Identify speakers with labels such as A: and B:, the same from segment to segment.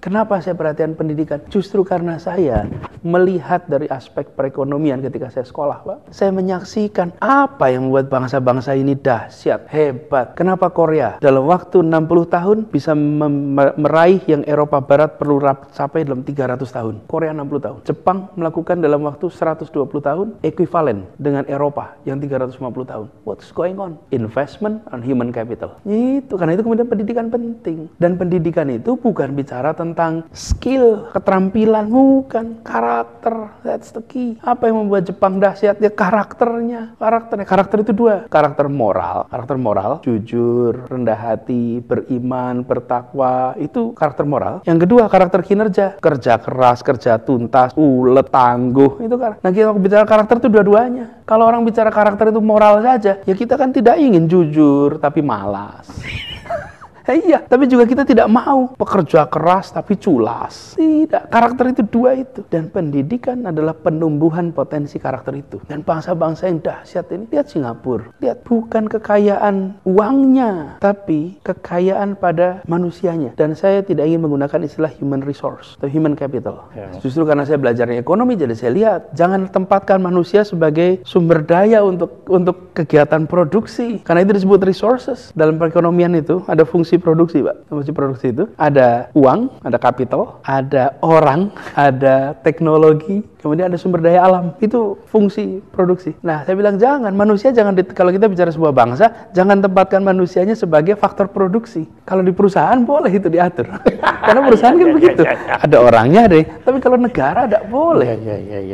A: Kenapa saya perhatian pendidikan? Justru karena saya melihat dari aspek perekonomian ketika saya sekolah, Pak. Saya menyaksikan apa yang membuat bangsa-bangsa ini dahsyat, hebat. Kenapa Korea dalam waktu 60 tahun bisa meraih yang Eropa Barat perlu sampai dalam 300 tahun. Korea 60 tahun. Jepang melakukan dalam waktu 120 tahun, ekuivalen dengan Eropa yang 350 tahun. What's going on? Investment on human capital. Itu, karena itu kemudian pendidikan penting. Dan pendidikan itu bukan bicara tentang skill, keterampilan, bukan karakter. That's the key. Apa yang membuat Jepang dahsyat? Ya karakternya. Karakter itu dua. Karakter moral, jujur, rendah hati, beriman, bertakwa. Itu karakter moral. Yang kedua, karakter kinerja. Kerja keras, kerja tuntas, ulet, tangguh. Itu kan. Nah, kita bicara karakter itu dua-duanya. Kalau orang bicara karakter itu moral saja, ya kita kan tidak ingin jujur tapi malas. Iya, tapi juga kita tidak mau pekerja keras tapi culas. Tidak, karakter itu dua itu. Dan pendidikan adalah penumbuhan potensi karakter itu. Dan bangsa-bangsa yang dahsyat ini, lihat Singapura. Lihat, bukan kekayaan uangnya, tapi kekayaan pada manusianya. Dan saya tidak ingin menggunakan istilah human resource atau human capital. Justru karena saya belajarnya ekonomi, jadi saya lihat, jangan tempatkan manusia sebagai sumber daya untuk kegiatan produksi. Karena itu disebut resources. Dalam perekonomian itu ada fungsi produksi, Pak. Fungsi produksi itu ada uang, ada capital, ada orang, ada teknologi, kemudian ada sumber daya alam. Itu fungsi produksi. Nah, saya bilang manusia jangan kalau kita bicara sebuah bangsa, jangan tempatkan manusianya sebagai faktor produksi. Kalau di perusahaan boleh itu diatur. Karena perusahaan kan begitu. Ada orangnya deh. Tapi kalau negara tidak boleh.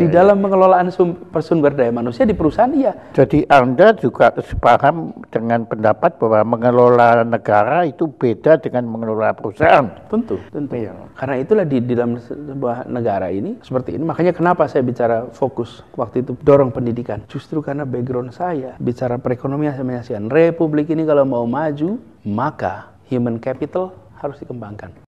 A: Di dalam pengelolaan sumber daya manusia di perusahaan iya.
B: Jadi Anda juga sepaham dengan pendapat bahwa mengelola negara itu beda dengan mengelola perusahaan.
A: Tentu. Ya. Karena itulah di dalam sebuah negara ini seperti ini. Makanya kenapa saya bicara fokus waktu itu dorong pendidikan. Justru karena background saya bicara perekonomian, saya menyaksikan Republik ini kalau mau maju, maka human capital harus dikembangkan.